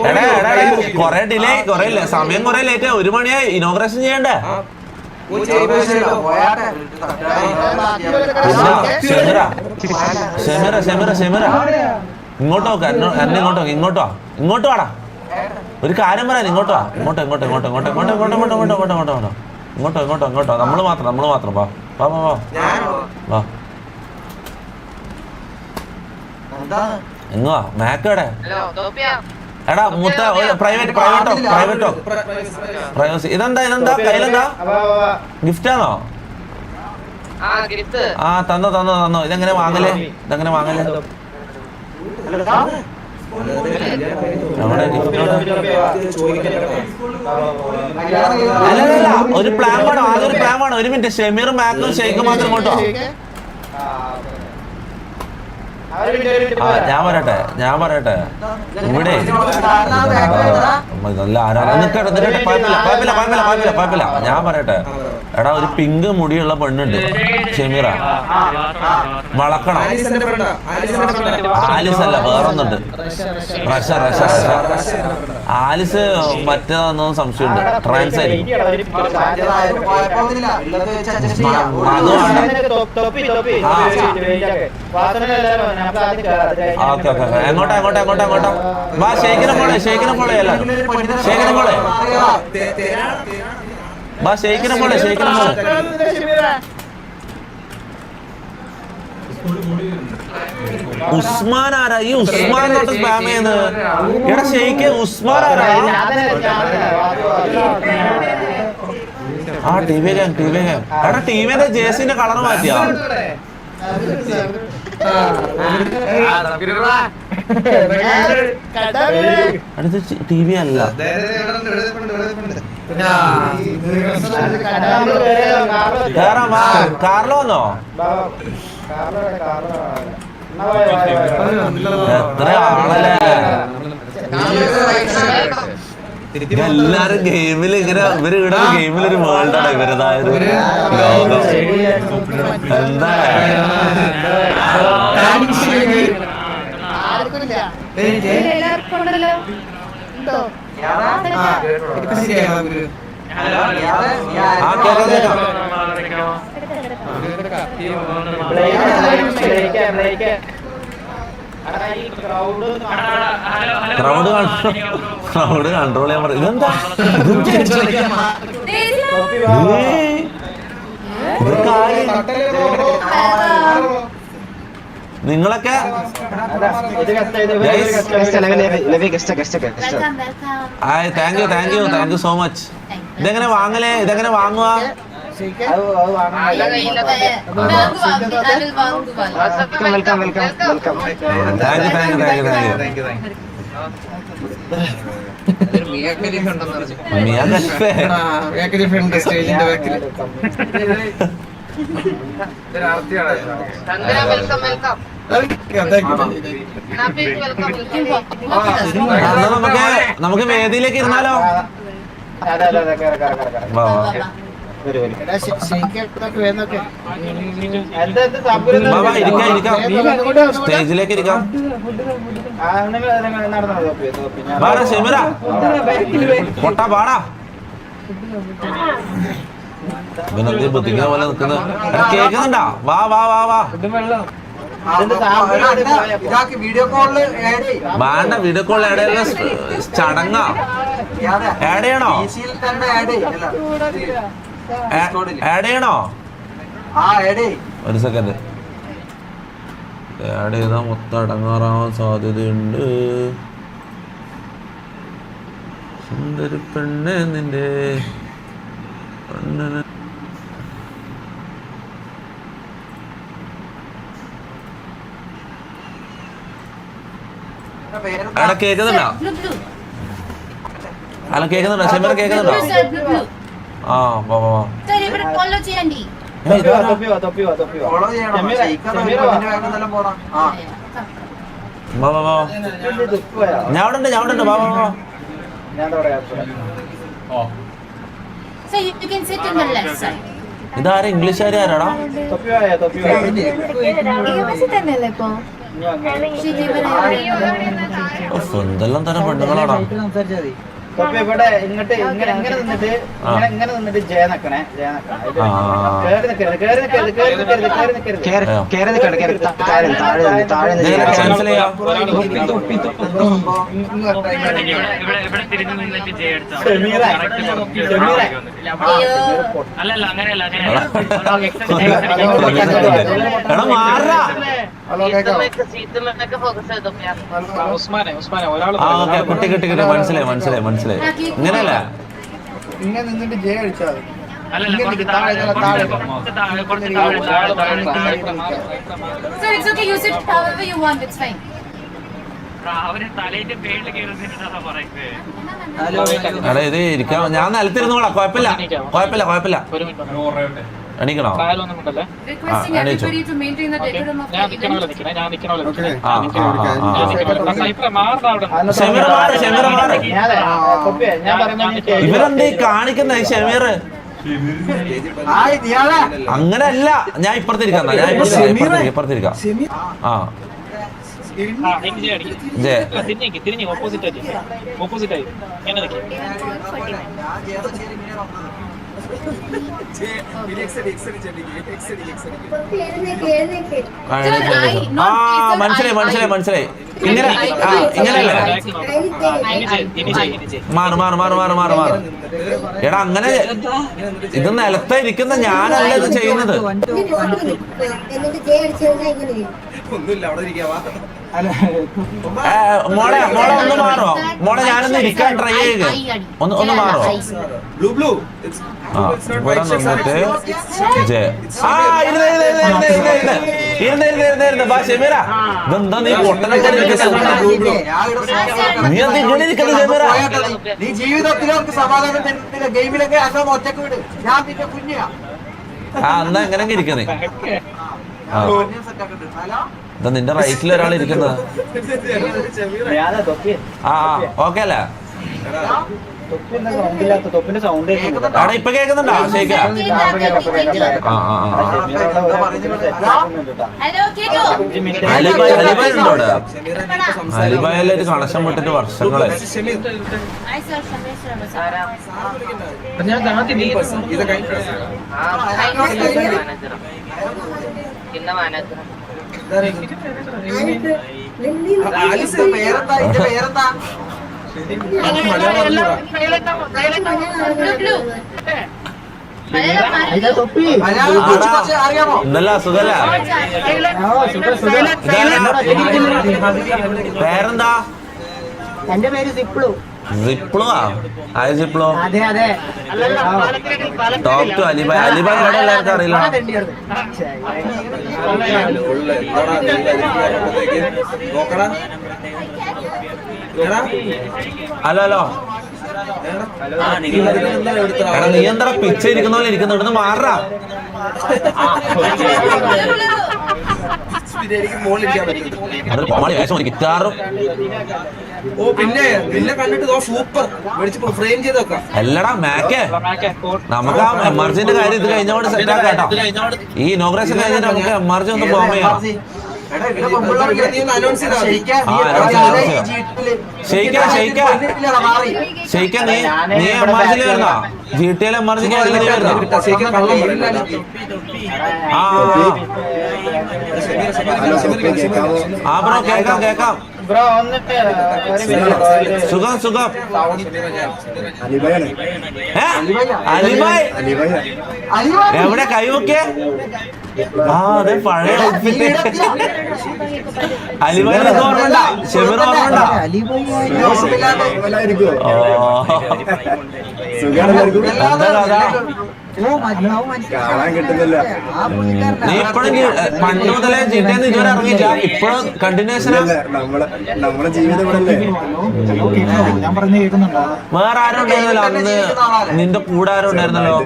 എടാ എടാ കൊറേ ഡിലേ കൊറേ സമയം കൊറേ ലേറ്റ് 1 മണിയായി ഇനോഗ്രേഷൻ ചെയ്യണ്ടേ. ഷെമിറ ഇങ്ങോട്ട് നോക്ക എന്നെ ഇങ്ങോട്ട് വാടാ. ഒരു കാര്യം പറയാൻ ഇങ്ങോട്ട് വാ. ഇങ്ങോട്ടോ നമ്മള് മാത്രം വാ എങ്ങോ മാക്കടെ എടാ മുത്ത പ്രൈവസി. ഇതെന്താ കയ്യിലെന്താ ഗിഫ്റ്റാണോ? ആ തന്നോ. ഇതെങ്ങനെ വാങ്ങലേ? അല്ലല്ല ഒരു പ്ലാൻ വേണം. ആദ്യം ഒരു പ്ലാൻ വേണം. 1 മിനിറ്റ്. ഷെമീർ മാക്കും ഷെയ്ക്കും മാത്രം ഇങ്ങോട്ടോ. ഞാൻ പറയട്ടെ ഇവിടെ നല്ല കുഴപ്പമില്ല. ഞാൻ പറയട്ടെ എടാ ഒരു പിങ്ക് മുടിയുള്ള പെണ്ണുണ്ട് ഷെമീറ. വളക്കണം. ആലിസ് അല്ല വേറൊന്നുണ്ട്. റഷ ആലിസ് മറ്റേതൊന്നും സംശയമുണ്ട്. ട്രാൻസ് ആയിരിക്കും. എങ്ങോട്ടാ വാ. ഷെയ്ക്കിനെ പോളെ എല്ലാരും. വാ ഷെയ്ക്കിനെ പോളെ. ഉസ്മാൻ ആരാ? ഈ ഉസ്മാൻ തൊട്ട് സ്പാം ചെയ്യുന്നത്. എടാ ഷെയ്ക്ക് ഉസ്മാൻ ആരാ? ആ ടി വി എടാ ടിവിയുടെ ജേഴ്സിന്റെ കളർ മാറ്റിയാ? അടുത്ത ടി വി അല്ല. കാറിൽ വന്നോ? എത്ര ആളല്ലേ എല്ലാരും ഗെയിമിൽ ഇങ്ങനെ ഇവരുടെ ഗെയിമിലൊരു വേൾഡാണ് ഇവരതായത് ലോകം. എന്താ ക്രൗഡ് കൺട്രോൾ ചെയ്യാൻ പറയും. ഇതെന്താ നിങ്ങളൊക്കെ താങ്ക് യു സോ മച്ച്. ഇതെങ്ങനെ വാങ്ങലേ? ഇതെങ്ങനെ വാങ്ങുക? നമുക്ക് വേദിയിലേക്ക് ഇരുന്നാലോ? സ്റ്റേജിലേക്ക് ഇരിക്കാം. ഷെമിറ പൊട്ടാ പാടാ. ഇവനത്തെ ബുദ്ധിക്കുന്ന പോലെ നിൽക്കുന്ന കേൾക്കുന്നുണ്ടാ? വാ വേണ്ട. വീഡിയോ കോൾ ആഡ് ചെയ്യുന്ന ചടങ്ങാ. ആഡ് ചെയ്യണോ? ഒരു സെക്കൻഡ്. ആഡ് ചെയ്താ മൊത്തം അടങ്ങാറാവാൻ സാധ്യതയുണ്ട്. സുന്ദരി പെണ്ണെ നിന്റെ പെണ്ണന് അവിടെ കേക്കുന്നുണ്ടോ? അല്ല കേക്കുന്നുണ്ടോ? ഷെമീർ കേക്കുന്നുണ്ടോ? ആ വാ ഞാൻ അവിടെ ഉണ്ട്. വാ ഇതാരാ? ഇംഗ്ലീഷുകാരാടാ? എന്തെല്ലാം തരം പെണ്ണുങ്ങളാടാ. ഇവിടെ ഇങ്ങോട്ട് ഇങ്ങനെ ഇങ്ങനെ നിന്നിട്ട് ഇങ്ങനെ നിന്നിട്ട് ജയ നക്കണേ കേറി നിക്കരുത് കേറി നിക്കരുത് കേറി നിക്കരുത് കേറി നിക്കരുത് ക്യാൻസൽ ചെയ്യാം. എടാ മാറാ. കുട്ടി കിട്ടി കിട്ടി മനസ്സിലായി മനസ്സിലായി മനസ്സിലായി. ഇങ്ങനെയല്ല ഇങ്ങനെ നിന്നിട്ട് ജയ അടിച്ചാൽ എടാ ഇത് ഇരിക്കാം. ഞാൻ നിലത്തിരുന്നോളാം. കുഴപ്പമില്ല കുഴപ്പമില്ല കുഴപ്പമില്ല. എണീക്കണോ? എണീച്ചു. ഷമീർ മാറ് ഷമീർ മാറ്. ഇവരെന്തീ കാണിക്കുന്ന ഷമീർ? അങ്ങനെയല്ല. ഞാൻ ഇപ്പുറത്തിരിക്കാം. ഞാൻ ഇപ്പുറത്തിരിക്കാം. ആ തിരിഞ്ഞ് ഓപ്പോസിറ്റ് ആയി മനസ്സിലായി മനസ്സിലായി മനസ്സിലായി. ഇങ്ങനെ ഇങ്ങനെയല്ലേ? മാറ് മാറ് മാറ് മാറ് മാറ് മാറ്. എടാ അങ്ങനെ ഇത് നിലത്തെ ഇരിക്കുന്ന ഞാനല്ല ഇത് ചെയ്യുന്നത്. മോളെ മോളെ ഒന്ന് മാറോ? മോളെ ഞാനൊന്ന് ഇരിക്കാൻ ട്രൈ ചെയ്ത് ഒന്ന് മാറോ? ഇവിടെ നിന്നിട്ട് ഷമീറ ഇതെന്താ നീ പൊട്ടനൊക്കെ നീ എന്താ ഇങ്ങനെ ഇരിക്കുന്നത് ഷമീറ? നീ ജീവിതത്തിലൊക്കെ സമാധാനം ഗെയിമിലൊക്കെ ഒറ്റക്ക് വിട്. ഞാൻ പിന്നെ കുഞ്ഞാ. എന്നാ എങ്ങനെ ഇരിക്കുന്നേ? ഇതാ നിന്റെ റൈറ്റിൽ ഒരാൾ ഇരിക്കുന്നത്. ആ ഓക്കെ അല്ലേ? അവിടെ ഇപ്പൊ കേൾക്കുന്നുണ്ടോ? ശരിക്കാ അലിബായ് ഉണ്ടോ അവിടെ? അലിബായിലെ ഒരു കണക്ഷൻ വിട്ടിട്ട് വർഷങ്ങളായി. എന്തല്ല സുഖല്ല? പേരെന്താ? എന്റെ പേര് സിപ്ലു. സിപ്ലോ? ആയ സിപ്ലോ? അതെ അതെ. Top to Ali Bhai. അലിബായ് ഇവിടെ എല്ലാവർക്കും അറിയില്ല. Hello hello. എടാ നീ എന്താ പിച്ച ഇരിക്കുന്ന പോലെ ഇരിക്കുന്നു? ഇവിടുന്ന് മാറാ. അതൊരു കോമഡി വേഷം. ഒരു ഗിറ്റാറും എല്ലടാ മാക്കേ. നമുക്ക് ആ എമർജൻസിന്റെ കാര്യം ഇത് കഴിഞ്ഞോട് സെറ്റ് ആക്കാം കേട്ടോ. ഈ ഇനോഗ്രേഷൻ കഴിഞ്ഞിട്ട് നമുക്ക് എമർജൻസി ഒന്ന് ഫോം ചെയ്യാം. ഷെയ്ക്ക നീ എമർജൻസി വരുന്നോ? GTA എമർജൻസി വരുന്നോ? ആ ബ്രോ കേക്കാം കേക്കാം. സുഖം സുഖം. അലിബായ് എവിടെ കൈവൊക്കെ? ആ അതെ പഴയ ഔട്ട്ഫിറ്റ്. അലിബായ് ഓർമ്മണ്ടാ? ഷമീർ ഓർമ്മണ്ടാ? എന്താ കഥ? നീ ഇപ്പഴും പണ്ട് മുതലേ GTA ഇതുവരെ ഇറങ്ങിയില്ല? ഇപ്പഴും കണ്ടിന്യൂഷൻ? നമ്മളെ ജീവിതം വേറെ ആരും ഉണ്ടായിരുന്നല്ലോ അന്ന്? നിന്റെ കൂടെ ആരും ഉണ്ടായിരുന്നല്ലോ?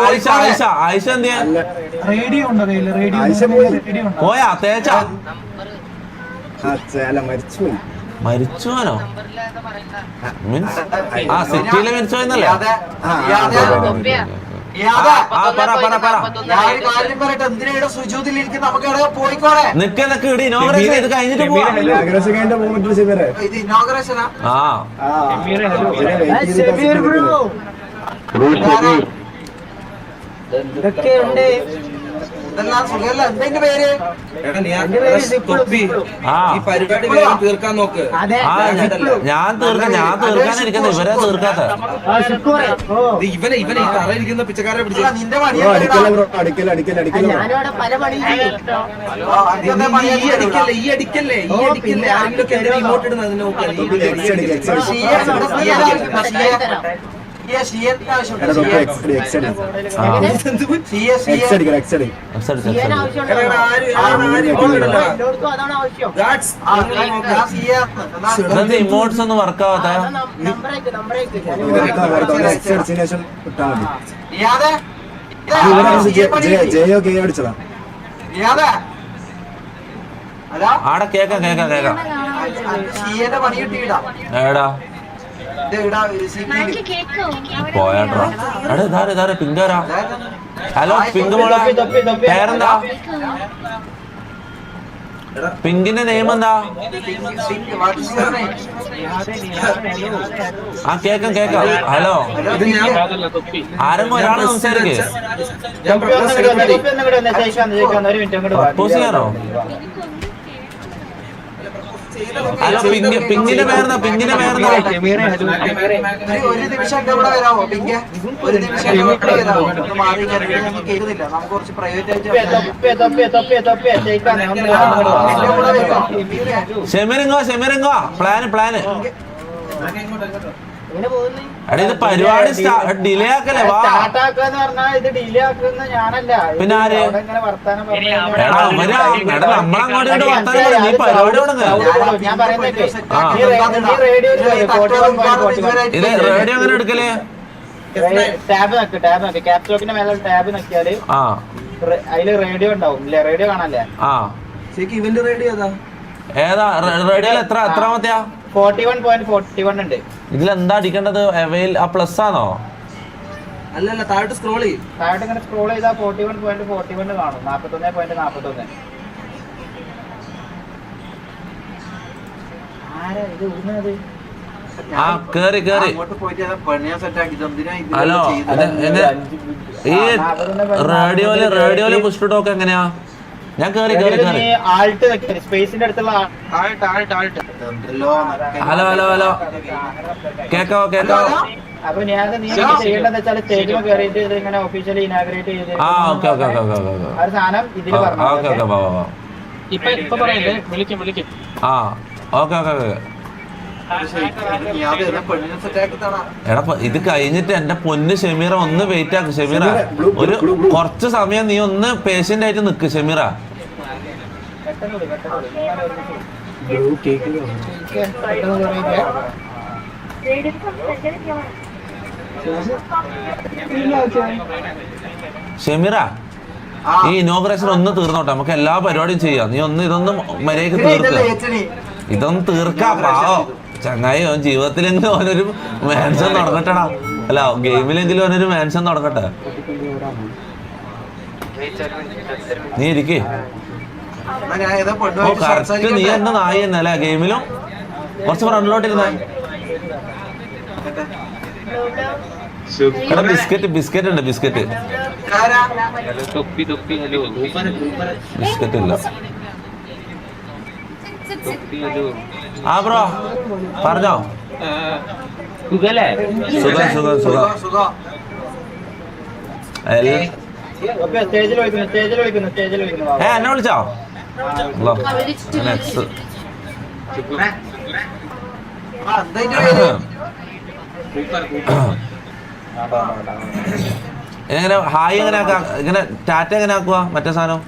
ആയിഷ ആയിഷ ആയിഷ എന്തിയാ? പോയാ തേച്ചാ? മരിച്ചുപോയി. മരിച്ചുവനോ? മീൻസ് ആ സിറ്റിയിലെ മരിച്ചുപോയെന്നല്ലേ? നിക്ക ഇടി ഇനോഗ്രേഷൻ ഇത് കഴിഞ്ഞിട്ട് പോവാം. ഇനാഗ്രേഷൻ കഴിഞ്ഞ മൂമെന്റ് ശിവരെ ആ ഇതൊക്കെയുണ്ട്. ആ ഈ പരിപാടി വേഗം തീർക്കാൻ നോക്ക്. ആ ഞാൻ തീർക്കാനിരിക്കുന്നത് ഇവരെ തീർക്കാത്ത ഇവനെ ഈ തറ ഇരിക്കുന്ന പിച്ചക്കാരെ പിടിച്ചു അടിക്കല ബ്രോ അടിക്കല ഞാനിവിടെ പല പണിയും ഈ അടിക്കല്ലേ ആരെങ്കിലും ഇങ്ങോട്ട് ഇടുന്ന അതിനെ ഇമോട്ട്സ് ഒന്നും വർക്ക് ആവാത്ത ജയോ കെ അടിച്ചതാ ആടെ കേക്കാം ഏടാ പോയാട്രാ എടാ ഇതാരെ പിങ്കാരാ ഹലോ പിങ്ക് മോളെ പേരെന്താ പിങ്കിന്റെ നെയിം എന്താ ആ കേക്കാം ഹലോ ആരും ഒരാള് സംസാരിക്കേ പ്രപ്പോസ് ചെയ്യാറോ ഹലോ പിങ്കിന്റെ പേരെന്താ ഒരു നിമിഷം ഇവിടെ വരാമോ പിങ്ക്? ഒരു നിമിഷം ഇവിടെ വരാമോ? മാറി കേൾക്കുന്നില്ല. നമുക്ക് കുറച്ച് പ്രൈവറ്റ് ഷെമിറിങ്ങോ പ്ലാന് എടാ ഇത് പരിപാടി ഡിലേ ആക്കല്ലേ വാ. പിന്നെ ആര് എടാ നമ്മളങ്ങോട്ട് വർത്താനം നീ പരിപാടി തുടങ്ങ. ഇത് റേഡിയോ എങ്ങനെ എടുക്കല്? ടാബ് നോക്ക് ക്യാപ്ചോക്കിന്റെ മേലെ ടാബ് നോക്കിയാല് അതില് റേഡിയോ ഉണ്ടാവും. ഇല്ലേ റേഡിയോ കാണാല്ലേ? ആ ഇവന്റെ റേഡിയോ ഏതാ റേഡിയോയിൽ എത്രാമത്തെയാ? 41.41 ഉണ്ട്. ഇതിലെന്താ അടിക്കേണ്ടത്? അവയിൽ ആ പ്ലസ് ആണോ? അല്ലല്ല താഴോട്ട് സ്ക്രോൾ ചെയ്യും. താഴോട്ട് ഇങ്ങനെ സ്ക്രോൾ ചെയ്താൽ 41.41 കാണും. 41.41. ആരാ ഇത് ഉടുന്നത്? ആ കേറി അങ്ങോട്ട് പോയിട്ട് പണിയാ സെറ്റാക്കി ഹലോ ഈ റേഡിയോയില് പുഷ് ടോക്ക് എങ്ങനെയാ? ഞാൻ കേറി ആൾട്ട് സ്പേസിന്റെ അടുത്തുള്ള ഹലോ കേക്കാവോ അപ്പൊ ഞാൻ നീ ചെയ്യേണ്ടതെന്ന് വെച്ചാൽ സ്റ്റേജിൽ കയറിയിട്ട് ഇത് ഇങ്ങനെ ഒഫീഷ്യലി ഇനാഗ്രേറ്റ് ചെയ്ത് ആ ഓക്കെ ഒരു സാധനം ഇതിൽ പറഞ്ഞു. ഇപ്പൊ പറയല്ലേ വിളിക്കും ആ ഓക്കെ എടാ ഇത് കഴിഞ്ഞിട്ട് എന്റെ പൊന്ന് ഷെമീറ ഒന്ന് വെയിറ്റ് ആക്ക്. ഷെമീറ ഒരു കുറച്ച് സമയം നീ ഒന്ന് പേഷ്യന്റ് ആയിട്ട് നിക്ക് ഷെമീറ. ഷെമീറ ഈ ഇനോഗ്രേഷൻ ഒന്ന് തീർന്നോട്ടെ, നമുക്ക് എല്ലാ പരിപാടിയും ചെയ്യാം. നീ ഒന്ന് ഇതൊന്നും മര്യാദക്ക് ഇതൊന്നും തീർക്കാം. പാവോ ചങ്ങായി ജീവിതത്തിലെങ്കിലും അവനൊരു മാൻഷൻ തുടങ്ങട്ടെടാ. അല്ല ഗെയിമിലെങ്കിലും അവനൊരു മാൻഷൻ തുടങ്ങട്ടെ. നീ ഇരിക്കേ കറക്റ്റ്. നീ എന്നെ നായി എന്നല്ലേ ഗെയിമിലും കുറച്ച് ഫ്രണ്ടിലോട്ടിരുന്നേ. എടാ ബിസ്ക്കറ്റ് ഉണ്ട്. ബിസ്ക്കറ്റ് ഇല്ല. ആ ബ്രോ പറഞ്ഞോ. സുഖം എന്നെ വിളിച്ചോ? എങ്ങനെ ഹായ് ഇങ്ങനെ ടാറ്റ എങ്ങനെ ആക്കുക? മറ്റേ സാധനം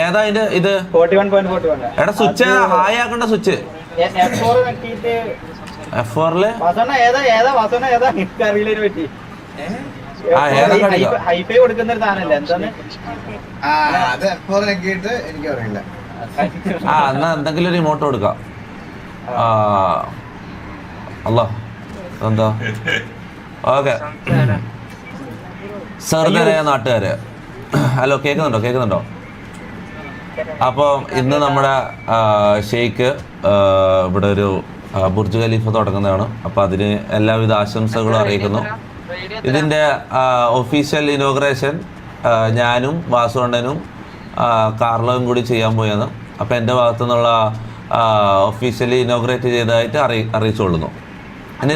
ഏതാ ഇതിന്റെ ഇത്? 41.41. എടാ സ്വിച്ച് ഏതാ? ഹായ് ആക്കണ്ട സ്വിച്ച് F4 ഹൈഫൈ കൊടുക്കുന്ന ഒരു സാധനല്ലേ എന്താണ്? എനിക്കറിയില്ല. എന്നാ എന്തെങ്കിലും ഒരു റിമോട്ട് കൊടുക്കാം. അല്ല എന്താ ഓക്കെ. ചെറുതരായ നാട്ടുകാര്, ഹലോ, കേൾക്കുന്നുണ്ടോ? അപ്പോൾ ഇന്ന് നമ്മുടെ ഷെയ്ഖ് ഇവിടെ ഒരു ബുർജ് ഖലീഫ തുടങ്ങുന്നതാണ്. അപ്പോൾ അതിന് എല്ലാവിധ ആശംസകളും അറിയിക്കുന്നു. ഇതിൻ്റെ ഒഫീഷ്യൽ ഇനോഗ്രേഷൻ ഞാനും വാസുവണ്ണനും കാർലോയും കൂടി ചെയ്യാൻ പോയാണ്. അപ്പോൾ എൻ്റെ ഭാഗത്തു നിന്നുള്ള ഒഫീഷ്യലി ഇനോഗ്രേറ്റ് ചെയ്തതായിട്ട് അറിയിച്ചുകൊള്ളുന്നു. ഇനി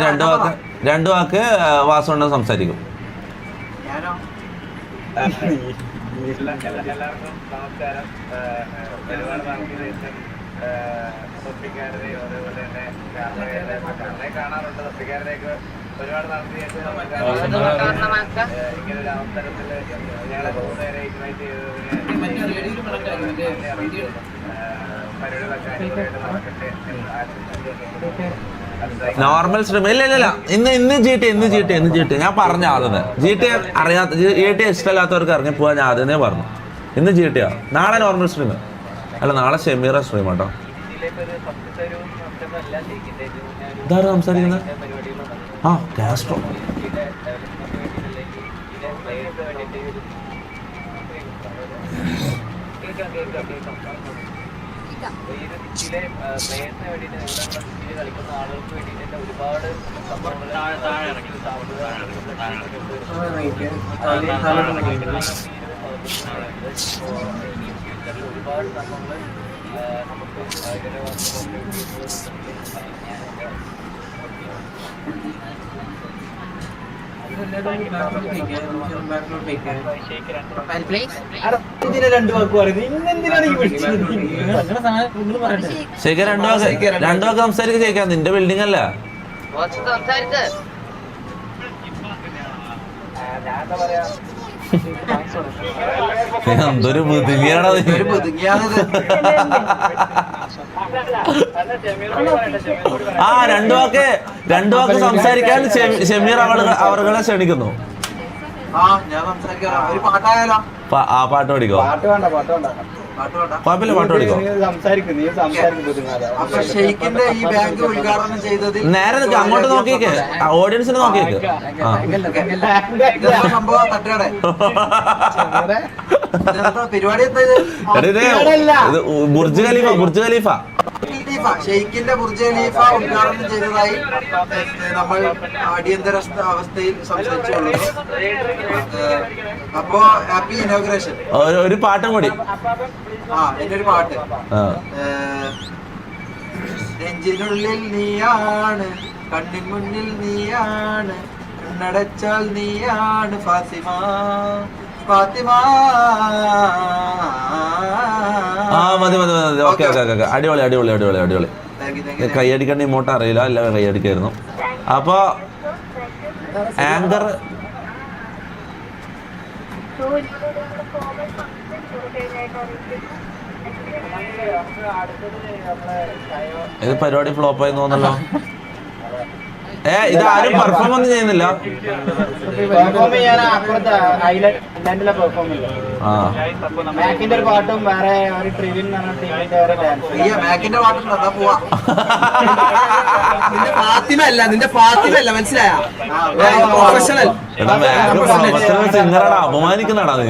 രണ്ട് വാക്ക് വാസുവണ്ണൻ സംസാരിക്കും. എല്ലാവർക്കും നമസ്കാരം. ഒരുപാട് തൊപ്പിക്കാരുടെയും അതേപോലെ തന്നെ കാർണയെ കാണാറുണ്ട്. തൊപ്പിക്കാരുടെയൊക്കെ ഒരുപാട് നാളത്തിന് ശേഷം ഇങ്ങനെ ഒരു അവസരത്തിൽ ഞങ്ങളെ മൂന്നുപേരെ ഇൻവൈറ്റ് ചെയ്തതിന് പരിപാടി വെക്കാനായിട്ട് നടക്കട്ടെ. നോർമൽ സ്ട്രീം ഇല്ല. ഇന്ന് ജി ടി ഞാൻ പറഞ്ഞ ആദ്യമേ ജി ടി അറിയാത്ത ജി ടി ഇഷ്ടമല്ലാത്തവർക്ക് ഇറങ്ങിപ്പോവാൻ ഞാൻ ആദ്യമേ പറഞ്ഞു. ഇന്ന് ജി ടിയാ, നാളെ നോർമൽ സ്ട്രീം അല്ല, നാളെ ഷെമീറ സ്ട്രീം കേട്ടോ. ഇതാരും സംസാരിക്കുന്നത്? ആ, കാസ്ട്രോ. കളിക്കുന്ന ആളുകൾക്ക് വേണ്ടിയിട്ട് ഒരുപാട് സംഭവങ്ങൾ ഒരുപാട് സംഭവങ്ങൾ നമുക്ക് ഇതിനെ രണ്ടു വാക്ക് പറയുന്നത് ഇന്നെന്തിനാണ് ഈ വിളിച്ചത്? ശേഖർ രണ്ടു വാക്ക് സംസാരിക്കുക. ശേഖർ നിന്റെ ബിൽഡിംഗ് അല്ല. എന്തൊരു ബുദ്ധിമുട്ടാണ്. ആ രണ്ടു വാക്ക് സംസാരിക്കാൻ ഷമീർ അവരുടെ ക്ഷണിക്കുന്നു. ആ പാട്ട് പഠിക്കോ? കുഴപ്പമില്ല, പാട്ട് പഠിക്കോ? നേരെ നിൽക്കുക, അങ്ങോട്ട് നോക്കിയേക്ക്, ഓഡിയൻസിന് നോക്കിയേക്ക്. ബുർജ് ഖലീഫ ഷെയ്ഖിന്റെ ബുർജ് ഖലീഫ ഉദ്ഘാടനം ചെയ്തതായി നമ്മൾ അടിയന്തര അവസ്ഥയിൽ സംസാരിച്ചുകൊള്ളുന്നു. അപ്പോ ഹാപ്പി ഇനോഗ്രേഷൻ. ഒരു പാട്ടും കൂടി. എന്റെ ഒരു പാട്ട്. നെഞ്ചിനുള്ളിൽ നീയാണ്, കണ്ണിൻ മുന്നിൽ നീയാണ്, കണ്ണടച്ചാൽ നീയാണ് ഫാത്തിമ. മതി. ഓക്കെ. അടിപൊളി. കൈയടിക്കേണ്ട ഇമോട്ട് അറിയില്ല, അല്ല കൈയടിക്കായിരുന്നു. അപ്പൊ ആങ്കർ ഇത് പരിപാടി ഫ്ലോപ്പായി തോന്നല്ലോ. ഇത് ആരും പെർഫോം ഒന്നും ചെയ്യുന്നില്ല. മാക്കിന്റെ ഒരു പാട്ടും വേറെ ഒരു ട്രിവിൻ നിന്റെ ഫാത്തിമല്ല മനസ്സിലായ പ്രൊഫഷണൽ സിംഗറാടാ, അപമാനിക്കുന്നടാ നീ.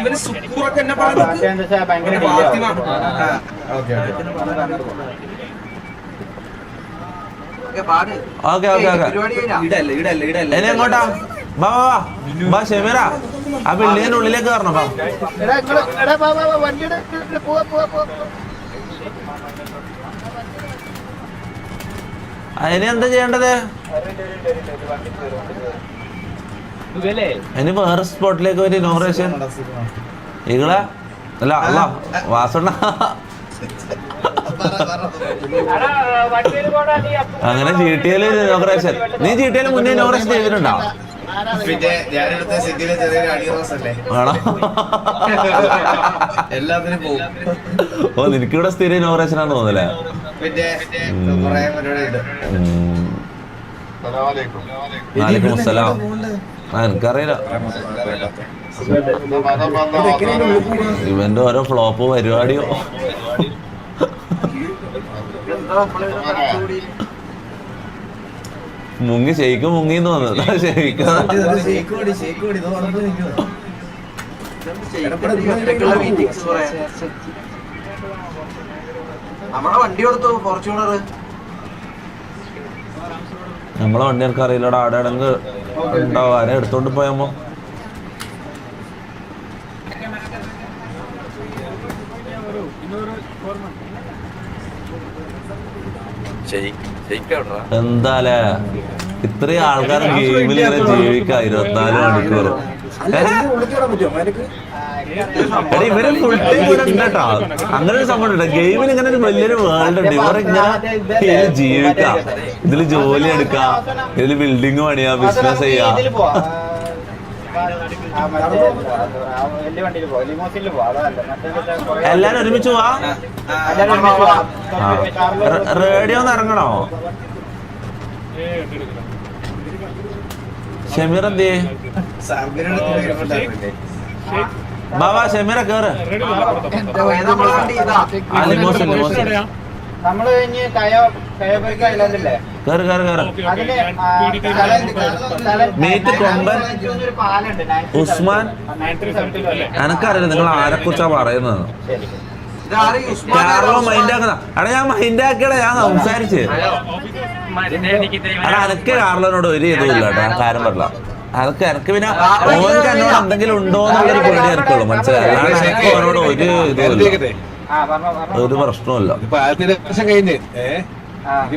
ഇവന് സുക്കൂറൊക്കെ എന്നെ പറഞ്ഞു ഭയങ്കര ഓക്കെ. ഇനി എങ്ങോട്ടാ? ബാ ഷമീറ, ആ ബിൽഡിങ്ങിന്റെ ഉള്ളിലേക്ക് കയറണം. ഇനി എന്താ ചെയ്യേണ്ടത്? ഇനി വേറെ സ്പോട്ടിലേക്ക് ഒരു ഇനോഗ്രേഷൻ. ഇങ്ങളെ അല്ല വാസണ്ണ അങ്ങനെ ജിടിഎല് ഇനോഗ്രേഷൻ. നീ ജിടിഎല് മുന്നേ ഇനോഗ്രേഷൻ ചെയ്തിട്ടുണ്ടോ? പിന്നെ ഞാനെടുത്ത സിറ്റിയിലെ ചെറിയൊരു അടിയോസല്ലേ ആണോ? എല്ലാത്തിനും പോകും. ഓ, നിനക്കിവിടെ സ്ഥിരം ഇനോഗ്രേഷൻ ആണെന്ന് തോന്നല്ലേ? പിന്നെ കുറെ പരിപാടിയുണ്ട്. വാലേക്കും അസ്സലാം. എനിക്കറിയില്ല, ഇവന്റെ ഓരോ ഫ്ലോപ്പ് പരിപാടിയോ. മുങ്ങി ശരിക്കും മുങ്ങിന്ന് തോന്നുന്നു ശരിക്കും നമ്മളെ വണ്ടി കൊടുത്തു ഫോർച്യൂണർ. നമ്മളെ വണ്ടി എനിക്ക് അറിയില്ലടാ, അവിടെ ആണെങ്കിൽ ഉണ്ടാവും. ആരെ എടുത്തോണ്ട് പോയാമോ? എന്താലേ ഇത്രയും ആൾക്കാർ ഗെയിമിൽ ഇങ്ങനെ ജീവിക്കാം 24 മണിക്കൂർ. എടാ ഇവര് ഫുൾ ടൈം ഇവിടെ ഉണ്ട് കേട്ടോ. അങ്ങനെ ഒരു സംഭവം ഉണ്ട് ഗെയിമിൽ. ഇങ്ങനെ ഒരു വലിയൊരു വേൾഡ് ഉണ്ട്. ഇവരിങ്ങനെ ജീവിക്കാം, ഇതില് ജോലി എടുക്കാം, ഇതില് ബിൽഡിങ് പണിയാ, ബിസിനസ് ചെയ്യാം. എല്ലാരും ഒരുമിച്ച് പോവാ. റേഡിയോ ഒന്ന് ഇറങ്ങണോ? ഷമീർ എന്തേ? ബാബാ ഷമീറ കേറ്. നമ്മള് ഇനി കയോപരിക്ക ഐലൻഡില്ലേ, കേറ് കേറ് കേറ്. മീറ്റ് കൊമ്പൻ ഉസ്മാൻ. എനക്കറിയില്ല നിങ്ങൾ ആരെ കുറിച്ചാ പറയുന്നത്. കാർലോ മൈൻഡ് ആക്കുന്ന. എടാ ഞാൻ മൈൻഡ് ആക്കിയടാ, ഞാൻ സംസാരിച്ച്. എടാ എനക്ക് കാർലോനോട് ഒരു ഇതുമില്ല കേട്ടോ, ഞാൻ കാര്യം പറഞ്ഞ. അതൊക്കെ എനക്ക് പിന്നെ ഓനക്ക് എന്നോട് എന്തെങ്കിലും ഉണ്ടോ എന്നുള്ളൊരു പേടി എനിക്കുള്ളൂ, മനസ്സിലായി. അല്ലാണ്ട് എനിക്ക് അവനോട് ഒരു ഇതുമില്ല, ഒരു പ്രശ്നമില്ല. കഴിഞ്ഞ്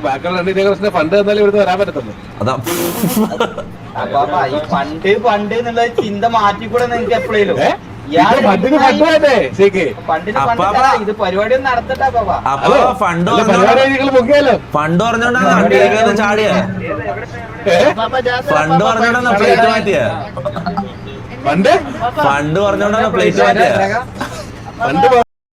ബാക്കിയുള്ള ഫണ്ട് തന്നാലും ഇവിടുന്ന് വരാൻ പറ്റത്തുള്ളൂ. അതാ ഈ പണ്ട് എന്നുള്ള ചിന്ത മാറ്റിക്കൂടെ നിങ്ങൾക്ക് എപ്പോഴേലും. ഇത് പരിപാടി ഒന്നും നടത്തട്ടെ പാപ്പ. അപ്പൊ ഫണ്ട് പറഞ്ഞോണ്ടാണ് ചാടിയ. ഫണ്ട് പറഞ്ഞോണ്ടാണ് പ്ലേറ്റ് മാറ്റിയ. ഫണ്ട് പറഞ്ഞോണ്ടാണ് പ്ലേറ്റ് മാറ്റിയ.